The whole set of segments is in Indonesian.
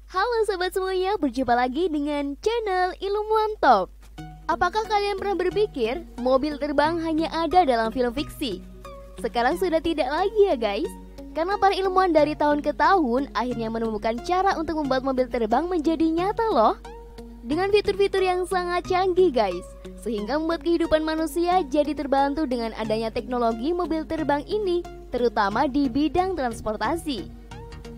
Halo sobat semuanya, berjumpa lagi dengan channel Ilmuwan Top. Apakah kalian pernah berpikir mobil terbang hanya ada dalam film fiksi? Sekarang sudah tidak lagi ya guys, karena para ilmuwan dari tahun ke tahun akhirnya menemukan cara untuk membuat mobil terbang menjadi nyata loh. Dengan fitur-fitur yang sangat canggih guys, sehingga membuat kehidupan manusia jadi terbantu dengan adanya teknologi mobil terbang ini, terutama di bidang transportasi.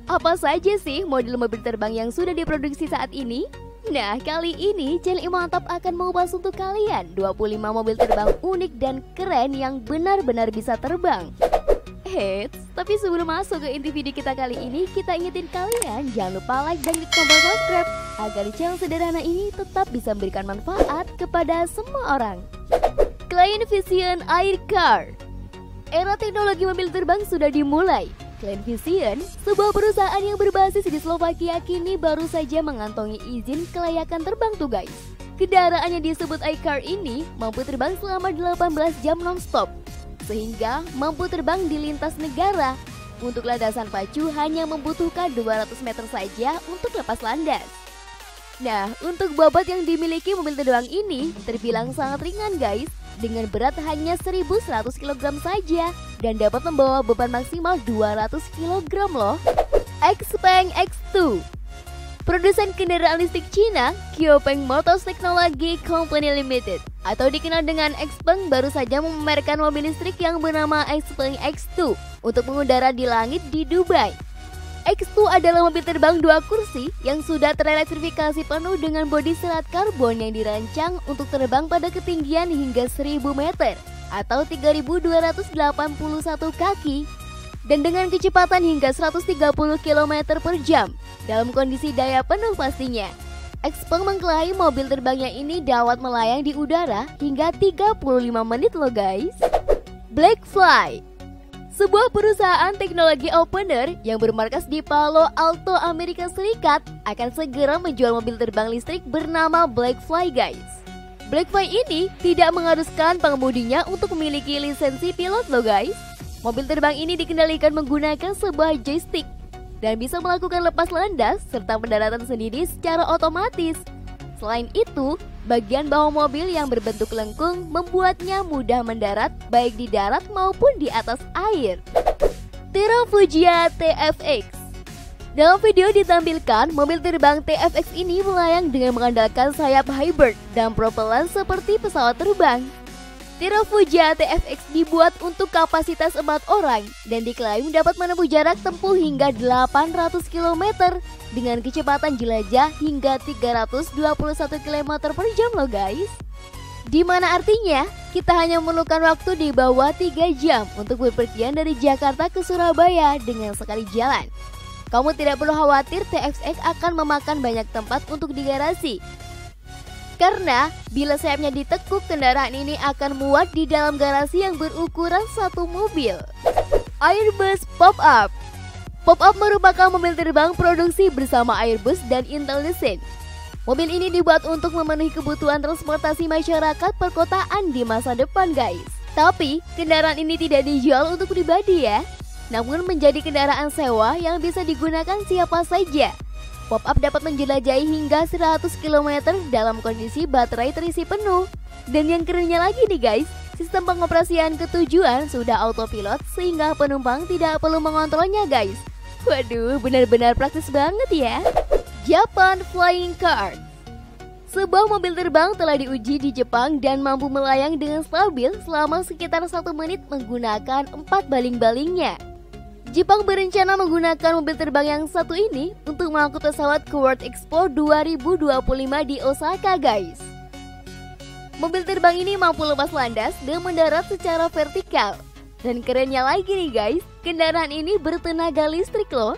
Apa saja sih model mobil terbang yang sudah diproduksi saat ini? Nah, kali ini channel Ilmuwan Top akan mengupas untuk kalian 25 mobil terbang unik dan keren yang benar-benar bisa terbang. Eits, tapi sebelum masuk ke inti video kita kali ini, kita ingetin kalian jangan lupa like dan klik tombol subscribe agar channel sederhana ini tetap bisa memberikan manfaat kepada semua orang. Klein Vision Air Car. Era teknologi mobil terbang sudah dimulai. Klein Vision, sebuah perusahaan yang berbasis di Slovakia, kini baru saja mengantongi izin kelayakan terbang tuh guys. Kendaraan yang disebut iCar ini mampu terbang selama 18 jam non-stop, sehingga mampu terbang di lintas negara. Untuk landasan pacu hanya membutuhkan 200 meter saja untuk lepas landas. Nah, untuk bobot yang dimiliki mobil terbang ini terbilang sangat ringan guys, dengan berat hanya 1100 kg saja dan dapat membawa beban maksimal 200 kg loh. XPeng X2. Produsen kendaraan listrik Cina, Qiopeng Motors Technology Company Limited atau dikenal dengan XPeng baru saja memamerkan mobil listrik yang bernama XPeng X2 untuk mengudara di langit di Dubai. X2 adalah mobil terbang 2 kursi yang sudah terelektrifikasi penuh dengan bodi serat karbon yang dirancang untuk terbang pada ketinggian hingga 1000 meter atau 3281 kaki dan dengan kecepatan hingga 130 km per jam dalam kondisi daya penuh pastinya. XPeng mengklaim mobil terbangnya ini dapat melayang di udara hingga 35 menit loh guys. Blackfly, sebuah perusahaan teknologi opener yang bermarkas di Palo Alto, Amerika Serikat, akan segera menjual mobil terbang listrik bernama Blackfly guys. Blackfly ini tidak mengharuskan pengemudinya untuk memiliki lisensi pilot loh guys. Mobil terbang ini dikendalikan menggunakan sebuah joystick dan bisa melakukan lepas landas serta pendaratan sendiri secara otomatis. Selain itu, bagian bawah mobil yang berbentuk lengkung membuatnya mudah mendarat baik di darat maupun di atas air. Terrafugia TFX. Dalam video ditampilkan, mobil terbang TFX ini melayang dengan mengandalkan sayap hybrid dan propelan seperti pesawat terbang. Terrafugia TFX dibuat untuk kapasitas 4 orang dan diklaim dapat menempuh jarak tempuh hingga 800 km dengan kecepatan jelajah hingga 321 km per jam loh guys. Dimana artinya kita hanya memerlukan waktu di bawah 3 jam untuk bepergian dari Jakarta ke Surabaya dengan sekali jalan. Kamu tidak perlu khawatir TFX akan memakan banyak tempat untuk di garasi, karena bila sayapnya ditekuk, kendaraan ini akan muat di dalam garasi yang berukuran satu mobil. Airbus Pop-Up. Pop-Up merupakan mobil terbang produksi bersama Airbus dan Intelligent. Mobil ini dibuat untuk memenuhi kebutuhan transportasi masyarakat perkotaan di masa depan guys. Tapi kendaraan ini tidak dijual untuk pribadi ya, namun menjadi kendaraan sewa yang bisa digunakan siapa saja. Pop-Up dapat menjelajahi hingga 100 km dalam kondisi baterai terisi penuh. Dan yang kerennya lagi nih guys, sistem pengoperasian ketujuan sudah autopilot sehingga penumpang tidak perlu mengontrolnya guys. Waduh, benar-benar praktis banget ya. Japan Flying Car. Sebuah mobil terbang telah diuji di Jepang dan mampu melayang dengan stabil selama sekitar 1 menit menggunakan 4 baling-balingnya. Jepang berencana menggunakan mobil terbang yang satu ini untuk mengangkut pesawat ke World Expo 2025 di Osaka guys. Mobil terbang ini mampu lepas landas dan mendarat secara vertikal. Dan kerennya lagi nih guys, kendaraan ini bertenaga listrik loh.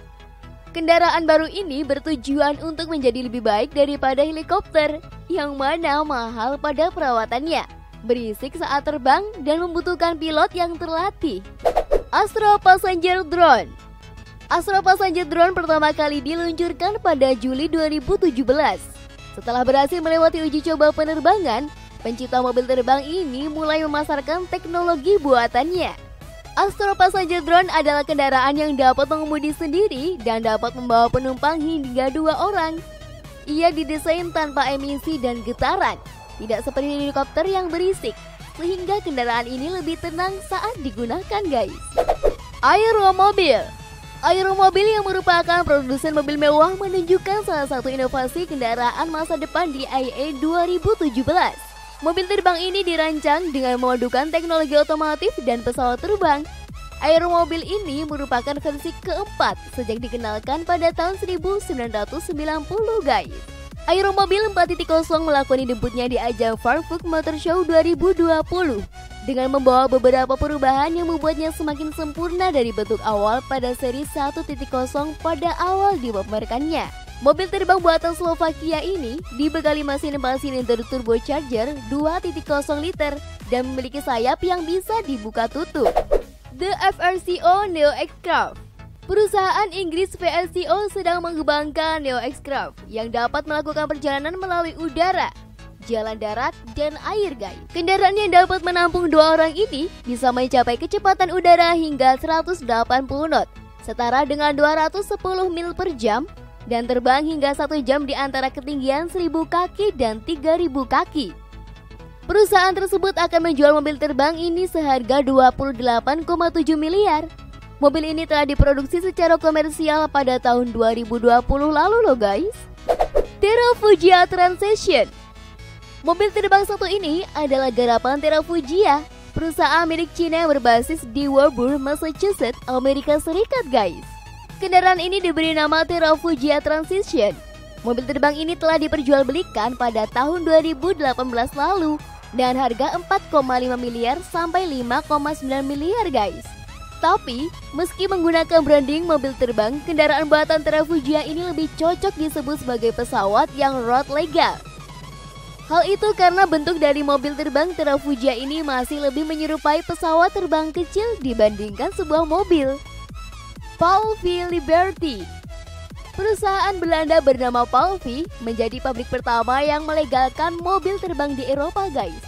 Kendaraan baru ini bertujuan untuk menjadi lebih baik daripada helikopter, yang mana mahal pada perawatannya, berisik saat terbang dan membutuhkan pilot yang terlatih. Astro Passenger Drone. Astro Passenger Drone pertama kali diluncurkan pada Juli 2017. Setelah berhasil melewati uji coba penerbangan, pencipta mobil terbang ini mulai memasarkan teknologi buatannya. Astro Passenger Drone adalah kendaraan yang dapat mengemudi sendiri dan dapat membawa penumpang hingga 2 orang. Ia didesain tanpa emisi dan getaran, tidak seperti helikopter yang berisik, sehingga kendaraan ini lebih tenang saat digunakan guys. Aeromobil. Aeromobil yang merupakan produsen mobil mewah menunjukkan salah satu inovasi kendaraan masa depan di IAA 2017. Mobil terbang ini dirancang dengan memadukan teknologi otomotif dan pesawat terbang. Aeromobil ini merupakan versi keempat sejak dikenalkan pada tahun 1990 guys. Aeromobil 4.0 melakoni debutnya di ajang Frankfurt Motor Show 2020 dengan membawa beberapa perubahan yang membuatnya semakin sempurna dari bentuk awal pada seri 1.0 pada awal dipamerkannya. Mobil terbang buatan Slovakia ini dibekali mesin 4 silinder turbocharger 2.0 liter dan memiliki sayap yang bisa dibuka tutup. The FRCO Neo X-Craft. Perusahaan Inggris VRCO sedang mengembangkan Neo X-Craft yang dapat melakukan perjalanan melalui udara, jalan darat, dan air guys. Kendaraan yang dapat menampung 2 orang ini bisa mencapai kecepatan udara hingga 180 knot, setara dengan 210 mil per jam, dan terbang hingga 1 jam di antara ketinggian 1000 kaki dan 3000 kaki. Perusahaan tersebut akan menjual mobil terbang ini seharga 28,7 miliar. Mobil ini telah diproduksi secara komersial pada tahun 2020 lalu loh guys. Terrafugia Transition. Mobil terbang satu ini adalah garapan Terrafugia, perusahaan milik Cina yang berbasis di Woburn, Massachusetts, Amerika Serikat guys. Kendaraan ini diberi nama Terrafugia Transition. Mobil terbang ini telah diperjualbelikan pada tahun 2018 lalu dengan harga 4,5 miliar sampai 5,9 miliar guys. Tapi, meski menggunakan branding mobil terbang, kendaraan buatan Terrafugia ini lebih cocok disebut sebagai pesawat yang road legal. Hal itu karena bentuk dari mobil terbang Terrafugia ini masih lebih menyerupai pesawat terbang kecil dibandingkan sebuah mobil. Palfy Liberty. Perusahaan Belanda bernama Palfy menjadi pabrik pertama yang melegalkan mobil terbang di Eropa guys.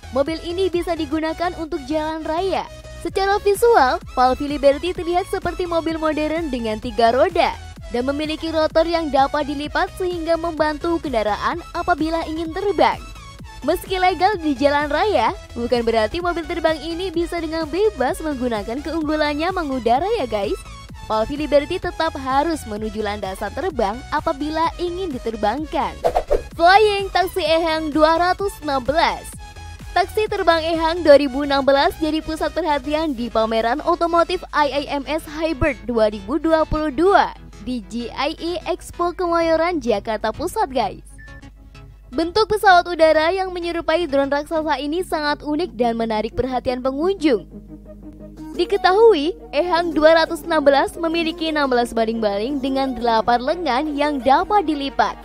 Mobil ini bisa digunakan untuk jalan raya. Secara visual, Palfy Liberty terlihat seperti mobil modern dengan 3 roda dan memiliki rotor yang dapat dilipat sehingga membantu kendaraan apabila ingin terbang. Meski legal di jalan raya, bukan berarti mobil terbang ini bisa dengan bebas menggunakan keunggulannya mengudara ya guys. Palfy Liberty tetap harus menuju landasan terbang apabila ingin diterbangkan. Flying Taxi Ehang 216. Taksi terbang Ehang 2016 jadi pusat perhatian di pameran otomotif IAMS Hybrid 2022 di GIE Expo Kemayoran, Jakarta Pusat guys. Bentuk pesawat udara yang menyerupai drone raksasa ini sangat unik dan menarik perhatian pengunjung. Diketahui, Ehang 216 memiliki 16 baling-baling dengan 8 lengan yang dapat dilipat.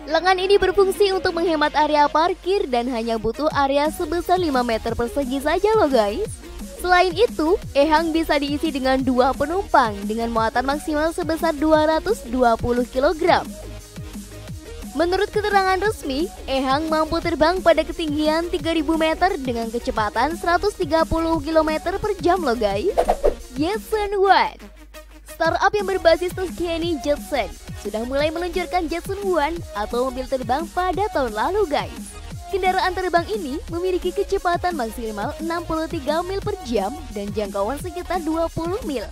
Lengan ini berfungsi untuk menghemat area parkir dan hanya butuh area sebesar 5 meter persegi saja loh guys. Selain itu, Ehang bisa diisi dengan 2 penumpang dengan muatan maksimal sebesar 220 kg. Menurut keterangan resmi, Ehang mampu terbang pada ketinggian 3000 meter dengan kecepatan 130 km per jam loh guys. Jetson One. Startup yang berbasis Tuscany Jetson sudah mulai meluncurkan Jetson One atau mobil terbang pada tahun lalu guys. Kendaraan terbang ini memiliki kecepatan maksimal 63 mil per jam dan jangkauan sekitar 20 mil.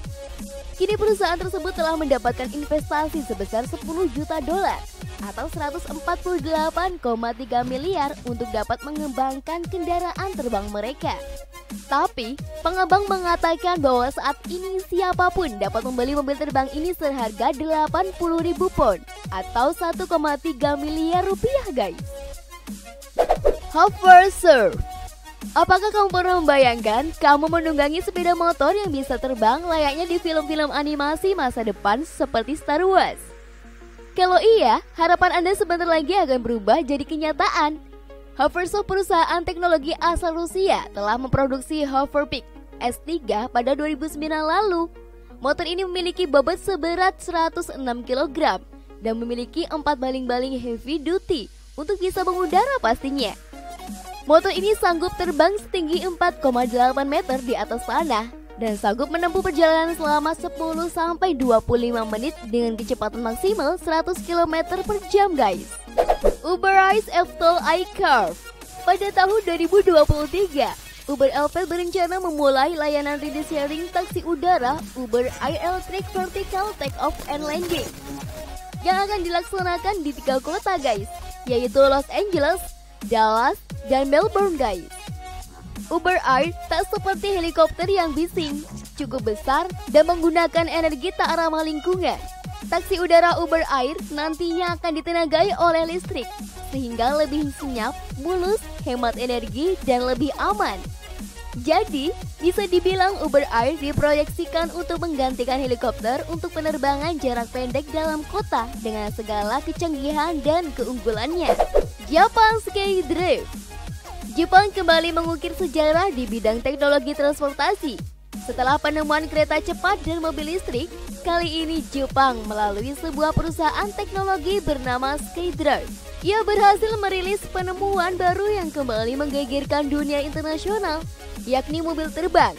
Kini perusahaan tersebut telah mendapatkan investasi sebesar 10 juta dolar atau 148,3 miliar untuk dapat mengembangkan kendaraan terbang mereka. Tapi, pengembang mengatakan bahwa saat ini siapapun dapat membeli mobil terbang ini seharga 80.000 pound atau 1,3 miliar rupiah guys. Hover Surf. Apakah kamu pernah membayangkan kamu menunggangi sepeda motor yang bisa terbang layaknya di film-film animasi masa depan seperti Star Wars? Kalau iya, harapan Anda sebentar lagi akan berubah jadi kenyataan. Hoversoft, perusahaan teknologi asal Rusia, telah memproduksi Hoverpeak S3 pada 2009 lalu. Motor ini memiliki bobot seberat 106 kg dan memiliki 4 baling-baling heavy duty untuk bisa mengudara pastinya. Motor ini sanggup terbang setinggi 4,8 meter di atas tanah dan sanggup menempuh perjalanan selama 10-25 menit dengan kecepatan maksimal 100 km per jam guys. Uber Eats eVTOL iCurve. Pada tahun 2023, Uber Eats berencana memulai layanan ride sharing taksi udara Uber Air Electric Vertical Takeoff and Landing yang akan dilaksanakan di 3 kota guys, yaitu Los Angeles, Dallas, dan Melbourne guys. Uber Air tak seperti helikopter yang bising, cukup besar dan menggunakan energi tak ramah lingkungan. Taksi udara Uber Air nantinya akan ditenagai oleh listrik, sehingga lebih senyap, mulus, hemat energi, dan lebih aman. Jadi, bisa dibilang Uber Air diproyeksikan untuk menggantikan helikopter untuk penerbangan jarak pendek dalam kota dengan segala kecanggihan dan keunggulannya. Japan Skydrive. Jepang kembali mengukir sejarah di bidang teknologi transportasi. Setelah penemuan kereta cepat dan mobil listrik, kali ini Jepang melalui sebuah perusahaan teknologi bernama Skydrive. Ia berhasil merilis penemuan baru yang kembali menggegerkan dunia internasional, yakni mobil terbang.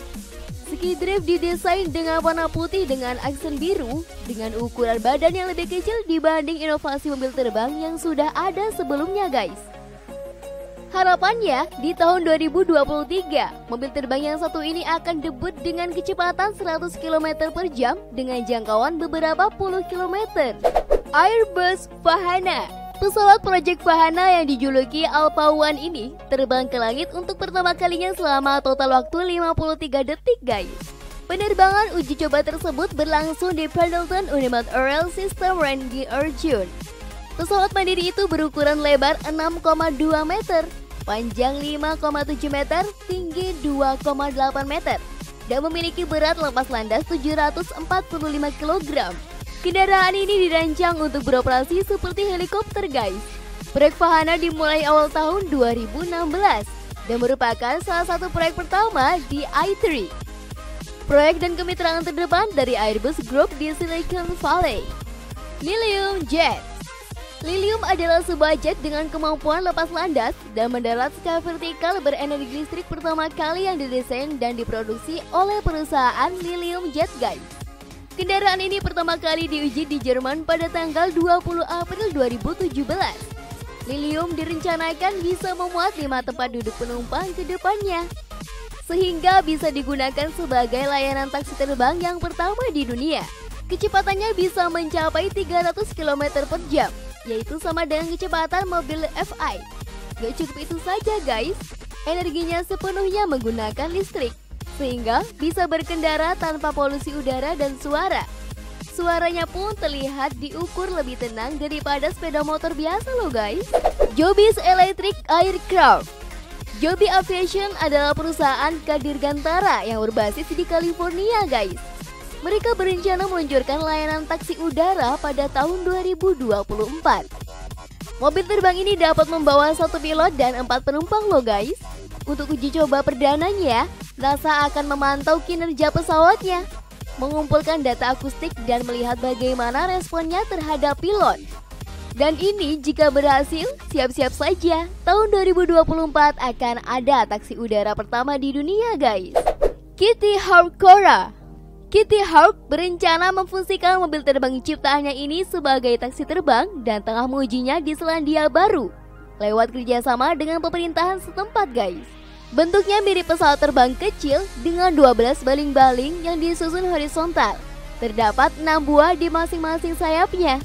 Skydrive didesain dengan warna putih dengan aksen biru, dengan ukuran badan yang lebih kecil dibanding inovasi mobil terbang yang sudah ada sebelumnya guys. Harapannya, di tahun 2023, mobil terbang yang satu ini akan debut dengan kecepatan 100 km per jam dengan jangkauan beberapa puluh kilometer. Airbus Vahana. Pesawat Project Vahana yang dijuluki Alpha One ini terbang ke langit untuk pertama kalinya selama total waktu 53 detik guys. Penerbangan uji coba tersebut berlangsung di Pendleton United Aerial System Randy Arjun. Pesawat mandiri itu berukuran lebar 6,2 meter, panjang 5,7 meter, tinggi 2,8 meter, dan memiliki berat lepas landas 745 kg. Kendaraan ini dirancang untuk beroperasi seperti helikopter guys. Proyek Vahana dimulai awal tahun 2016 dan merupakan salah satu proyek pertama di i3. Proyek dan kemitraan terdepan dari Airbus Group di Silicon Valley. Lilium Jet. Lilium adalah sebuah jet dengan kemampuan lepas landas dan mendarat secara vertikal berenergi listrik pertama kali yang didesain dan diproduksi oleh perusahaan Lilium Jet guys. Kendaraan ini pertama kali diuji di Jerman pada tanggal 20 April 2017. Lilium direncanakan bisa memuat 5 tempat duduk penumpang ke depannya, sehingga bisa digunakan sebagai layanan taksi terbang yang pertama di dunia. Kecepatannya bisa mencapai 300 km per jam, yaitu sama dengan kecepatan mobil FI. Gak cukup itu saja guys, energinya sepenuhnya menggunakan listrik, sehingga bisa berkendara tanpa polusi udara dan suara. Suaranya pun terlihat diukur lebih tenang daripada sepeda motor biasa loh guys. Joby's Electric Aircraft. Joby Aviation adalah perusahaan kadirgantara yang berbasis di California guys. Mereka berencana meluncurkan layanan taksi udara pada tahun 2024. Mobil terbang ini dapat membawa 1 pilot dan 4 penumpang loh guys. Untuk uji coba perdananya, NASA akan memantau kinerja pesawatnya, mengumpulkan data akustik dan melihat bagaimana responnya terhadap pilot. Dan ini jika berhasil, siap-siap saja, tahun 2024 akan ada taksi udara pertama di dunia guys. Kitty Hawk Cora. Kitty Hawk berencana memfungsikan mobil terbang ciptaannya ini sebagai taksi terbang dan tengah mengujinya di Selandia Baru lewat kerjasama dengan pemerintahan setempat guys. Bentuknya mirip pesawat terbang kecil dengan 12 baling-baling yang disusun horizontal. Terdapat 6 buah di masing-masing sayapnya.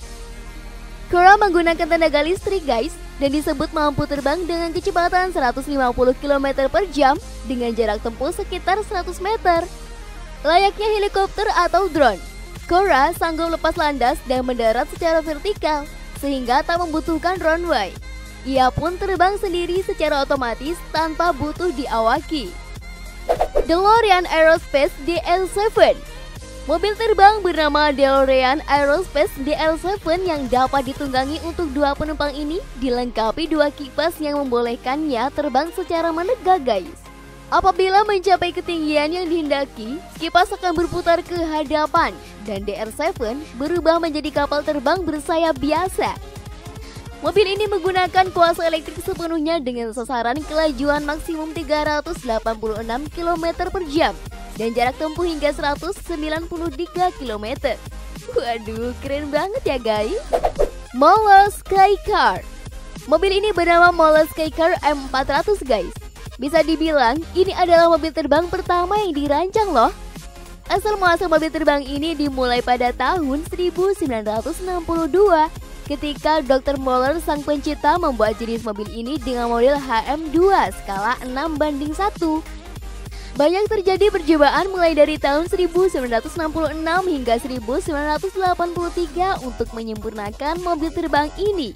Cora menggunakan tenaga listrik guys dan disebut mampu terbang dengan kecepatan 150 km per jam dengan jarak tempuh sekitar 100 meter. Layaknya helikopter atau drone, Cora sanggup lepas landas dan mendarat secara vertikal sehingga tak membutuhkan runway. Ia pun terbang sendiri secara otomatis tanpa butuh diawaki. DeLorean Aerospace DL7. Mobil terbang bernama DeLorean Aerospace DL7 yang dapat ditunggangi untuk 2 penumpang ini dilengkapi 2 kipas yang membolehkannya terbang secara menegak guys. Apabila mencapai ketinggian yang dihendaki, kipas akan berputar ke hadapan dan DR7 berubah menjadi kapal terbang bersayap biasa. Mobil ini menggunakan kuasa elektrik sepenuhnya dengan sasaran kelajuan maksimum 386 km per jam dan jarak tempuh hingga 193 km. Waduh, keren banget ya guys. Mola Skycar. Mobil ini bernama Mola Skycar M400 guys. Bisa dibilang ini adalah mobil terbang pertama yang dirancang loh. Asal muasal mobil terbang ini dimulai pada tahun 1962 ketika Dr. Moller sang pencipta membuat jenis mobil ini dengan model HM2 skala 6:1. Banyak terjadi percobaan mulai dari tahun 1966 hingga 1983 untuk menyempurnakan mobil terbang ini.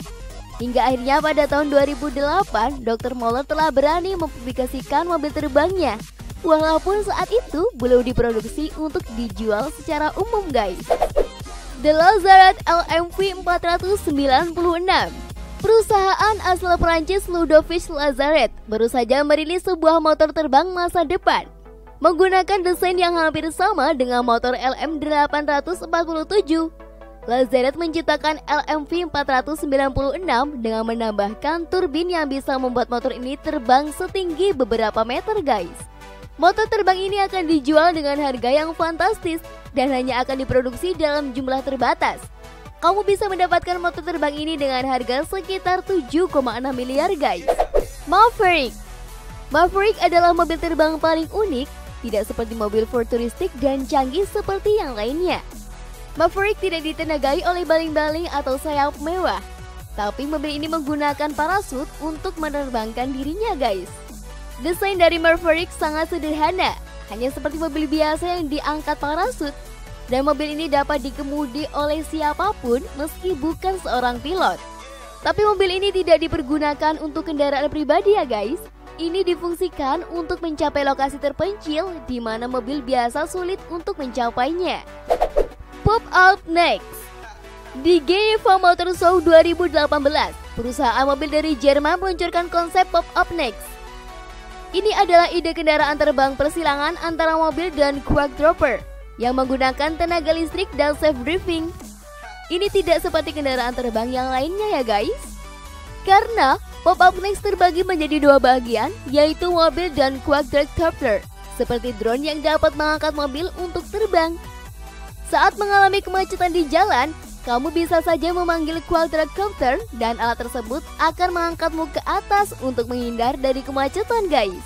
Hingga akhirnya pada tahun 2008, Dr. Moller telah berani mempublikasikan mobil terbangnya. Walaupun saat itu belum diproduksi untuk dijual secara umum guys. The Lazaret LMV 496. Perusahaan asal Prancis Ludovic Lazaret baru saja merilis sebuah motor terbang masa depan. Menggunakan desain yang hampir sama dengan motor LM847. Lazaret menciptakan LMV 496 dengan menambahkan turbin yang bisa membuat motor ini terbang setinggi beberapa meter guys. Motor terbang ini akan dijual dengan harga yang fantastis dan hanya akan diproduksi dalam jumlah terbatas. Kamu bisa mendapatkan motor terbang ini dengan harga sekitar 7,6 miliar guys. Maverick. Maverick adalah mobil terbang paling unik, tidak seperti mobil futuristik dan canggih seperti yang lainnya. Maverick tidak ditenagai oleh baling-baling atau sayap mewah, tapi mobil ini menggunakan parasut untuk menerbangkan dirinya guys. Desain dari Maverick sangat sederhana, hanya seperti mobil biasa yang diangkat parasut. Dan mobil ini dapat dikemudi oleh siapapun meski bukan seorang pilot. Tapi mobil ini tidak dipergunakan untuk kendaraan pribadi ya guys. Ini difungsikan untuk mencapai lokasi terpencil di mana mobil biasa sulit untuk mencapainya. Pop-up Next. Di Geneva Motor Show 2018, perusahaan mobil dari Jerman meluncurkan konsep Pop-up Next. Ini adalah ide kendaraan terbang persilangan antara mobil dan quadcopter yang menggunakan tenaga listrik dan self-driving. Ini tidak seperti kendaraan terbang yang lainnya ya guys. Karena Pop-up Next terbagi menjadi dua bagian, yaitu mobil dan quadcopter, seperti drone yang dapat mengangkat mobil untuk terbang. Saat mengalami kemacetan di jalan, kamu bisa saja memanggil quadcopter dan alat tersebut akan mengangkatmu ke atas untuk menghindar dari kemacetan guys.